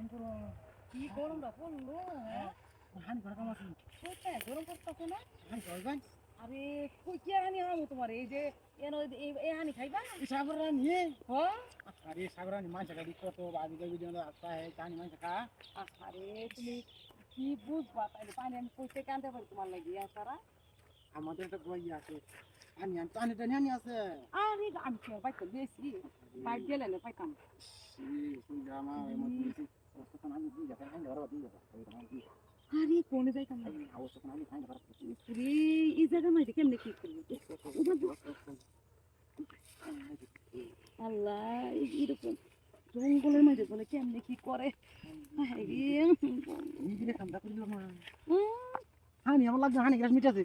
কি গরমটা পড়লো হ্যাঁ হানি করা কাম আছে কোথায় গরম পড়তেছে না হানি করবেন আরে কই কি হানি হামু তোমার এই যে এই হানি খাইবা না সাগর নিয়ে হ্যাঁ আরে সাগর নি মাছ গাড়ি কত আগে যাবি যেন আসা হে জানি মাছ কা আরে তুমি কি বুঝবা তাইলে পানি আমি কই থেকে আনতে পারি তোমার লাগি সারা আমাদের তো বই আছে হানি আন টানি টানি হানি আছে আরে আমি কি বাইক বেশি বাইক গেলে না পাইতাম শুন জামা এমন তখন আমি দিয়ে যাবে হানি ধরবা দিয়ে যাবে আরে কোনে যাইতাম না আওয়াজ তখন আমি হানি ধরবা রে এই জায়গা মাঝে কেমনে কি করবি আল্লাহ এরকম জঙ্গলের মাঝে বলে কেমনে কি করে নিজে কামটা করিলাম হানি আমার লাগবে হানি গ্লাস মিটাছে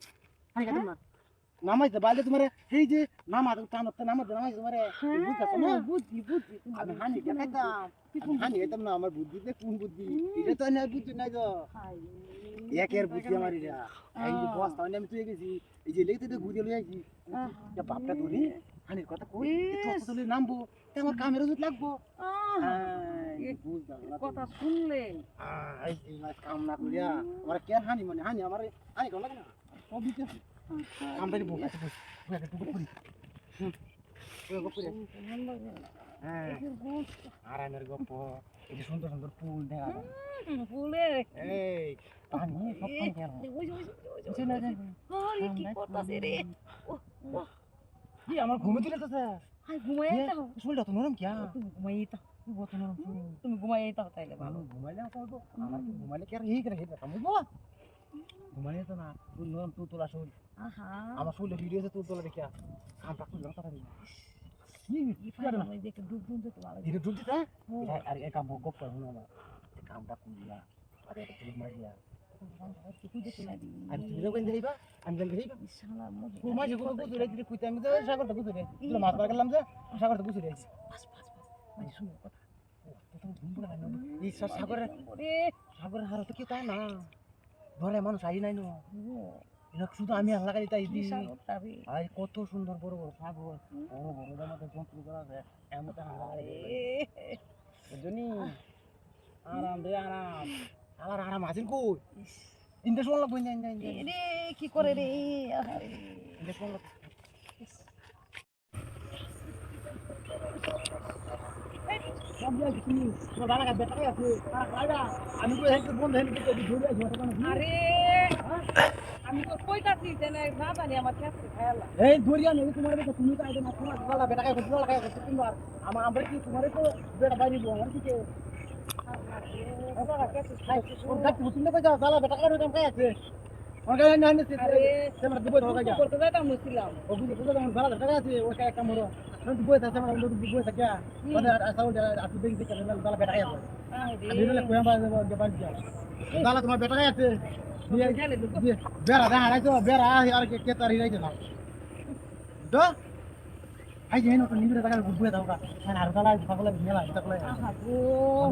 হানি কাটম না নামাইতে বাইলে তোমারে এই যে নামাজ টানতে নামাজ তোমারে বুঝছ না বুদ্ধি আমি হানি দেখাইতাম হানি খাইতাম না আমার বুদ্ধিতে কোন বুদ্ধি এটা তো না বুদ্ধি নাই তো একের বুদ্ধি আমার এটা এই যে বস্তা আমি তুই গেছি এই যে লেগতে ঘুরে লই আইছি এটা বাপটা ধরি হানির কথা কই তো চলে নামবো আমার কামের ওষুধ লাগবো কথা শুনলে এই মাছ কাম না করিয়া আমার কেন হানি মানে হানি আমার হানি কোন লাগে না সব দিতে আমরা দিব আরামের গপ্প এই যে সুন্দর সুন্দর ফুল দেখা ফুলে এই পানি সব পানি কেন কি আমার ঘুমে দিলে তো শরীরটা তো নরম কিয়া তুমি ঘুমাই তাও তাইলে ভালো ঘুমাইলে চলবো আমার কি ঘুমাইলে কি আর এই করে হেঁটে কামড়বো ঘুমাইলে তো না তুই নরম তুই তোলা শরীর আমার শরীরে ভিডিও আছে তুই তোলা দেখিয়া কামটা করলাম কথা নেই ডুব দিতে আর এক কাম গপ করে আমার কামটা করিয়া আর একটা তুই মারিয়া আমি তুই যখন যাইবা আমি যখন যাইবা ঘুমাই যে ঘুমাই গুজরে দিতে কইতে আমি তো সাগরটা গুজরে তুই মাছ মার গেলাম যে সাগরটা গুজরে আইছি শুনো কথা এই সাগরের হার তো কি তাই না ধরে মানুষ আই নাই না শুধু আমি আল্লাহ কাছে তাই দিই আর কত সুন্দর বড় বড় সাগর বড় বড় আমাদের যন্ত্র করা যায় এমন বুঝনি আরাম রে আরাম আমার আরাম আছেন কই ইন্দে শোন লাগবে রে কি করে রে ইন্দে শোন লাগবে আমি তো হেল্প বন্ধ হেল্প করতে ধরে আছি আরে আমি তো কইতাছি যে না জানি আমার কাছে খেলা এই ধরিয়া নেই তোমার তো তুমি তো আইডে না তোমার গলা বেটা কাই করতে লাগাই করতে তুমি আমার আমরা কি তোমারে তো বেটা বাইরে বল আর কি কে ওটা কাছে খাই ওর গাছ তুমি কই যাও গলা বেটা কাই রকম কাই আছে ওর গায় না নিতে তোমার দিব ধোকা যা করতে যাইতাম মুছিলাম ও বুঝি বুঝি তোমার গলা বেটা আছে ওর কাই একটা মরো তুমি বই থাকে আমার লোক বই থাকে ওদের আসা ওদের আপনি দেখি দেখে গলা বেটা আছে আমি বলে কোয়া বাজে বাজে যা গলা তোমার বেটা কাই আছে বেড়া দেখা রাখছো বেড়া আর কে তারি রাখছো না দো আই যেন তো নিবিড় জায়গা বুঝে দাও কা আর গলা ছাগলে মেলা ছাগলে আহাগো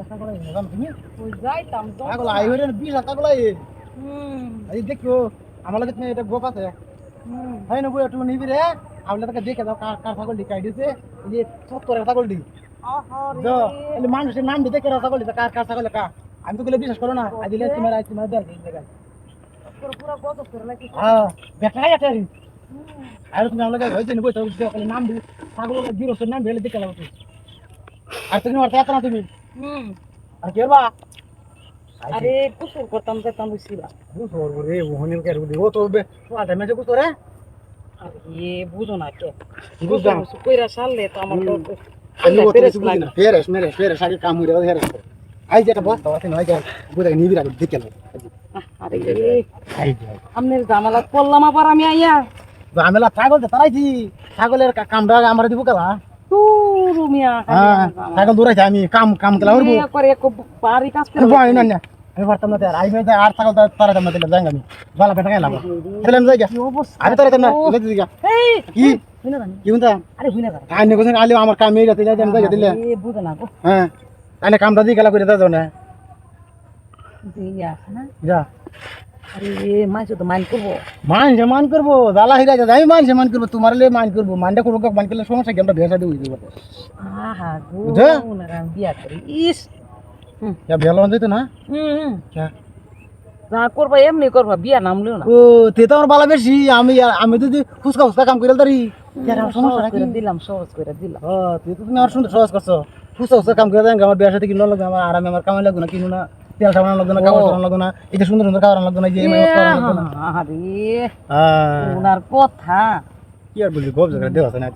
ছাগলে নিজাম তুমি কই যাইতাম তো ছাগল আই হইরে 20 ছাগলে এই দেখো আমার লাগে এটা গোপ আছে হয় না বই একটু নিবিড়ে আমলে তাকে দেখে দাও কার কার ছাগল লিখাই দিছে এই যে 70 ছাগল দি আহারে দো এই মানুষের নাম দিতে কেরা ছাগল দিছে কার কার ছাগল কা আমি তো গেলে বিশ্বাস করো না আজ দিলে তোমার দেখ জায়গা পুরো গজব করে লাগি হ্যাঁ বেটা আছে আর তুমি আমাকে হইছে নি বইতো খালি নাম দি ছাগলের জিরোসের নাম ভেলে দেখে লাও তুমি আর তুমি আর তাতা না তুমি আর কে বা আরে কুসুর করতাম যেতাম বুঝছিলা কুসুর রে ওহনিল কে রুদি ও তো ওয়াটা মেজে কুসুর রে এ বুঝো না কে বুঝলাম কইরা সারলে তো আমার তো আমি ও তো বুঝি না ফেরেস আগে কাম হইরা হেরে আই যেটা বস্তা আছে নয় যা বুঝা নিবিরা দেখে লাও আরে আমনের জামালাত পড়লাম আবার আমি আইয়া ঝামেলা ছাগল তারাইছি ছাগলের কামটা আমরা দিব কেলা তুরু মিয়া ছাগল দৌড়াইছে আমি কাম কেলা করবো করে এক বাড়ি কাজ করে বই না আমি পারতাম না আর আই ভাই আর ছাগল তারাইতাম না দিলে যাই আমি গলা বেটা গেলাম দিলাম যাই আমি তারাইতাম না লেতে দিগা এই কি কি বলতা আরে হুইনা কর আইনে কোন আলি আমার কাম এই যাতে যাই আমি যাই দিলে এ বুঝ না গো হ্যাঁ আইনে কামটা দি গেলা করে দাও না দিয়া না যা আরে মাইছো তো মান করবো জ্বালা হিরা যা আমি মান করবো তোমার লে মান করবো মানটা করবো মান করলে সমস্যা কি আমরা ভেসা দিয়ে দিব আহা গো না বিয়া করি ইস হুম। ইয়া বিয়া লন যেত না হুম ক্যা যা করবা এমনি করবা বিয়া নামলেও না ও তে তো আমার বালা বেশি আমি যদি ফুসকা ফুসকা কাম করে দাঁড়ি সমস্যা নাকি সহজ করে দিলাম ও তুই তো তুমি আমার সুন্দর সহজ করছো ফুসকা ফুসকা কাম করে দেন আমার বিয়ার সাথে কিনো লাগবে আমার আরামে আমার কামাই লাগবে না কিনো না তেল সাবান লাগবে না কাপড় সাবান লাগবে না এটা সুন্দর সুন্দর খাবার লাগবে না যে লাগবে না আরে ওনার কথা কি আর বলি গপ জায়গা দেওয়া আছে না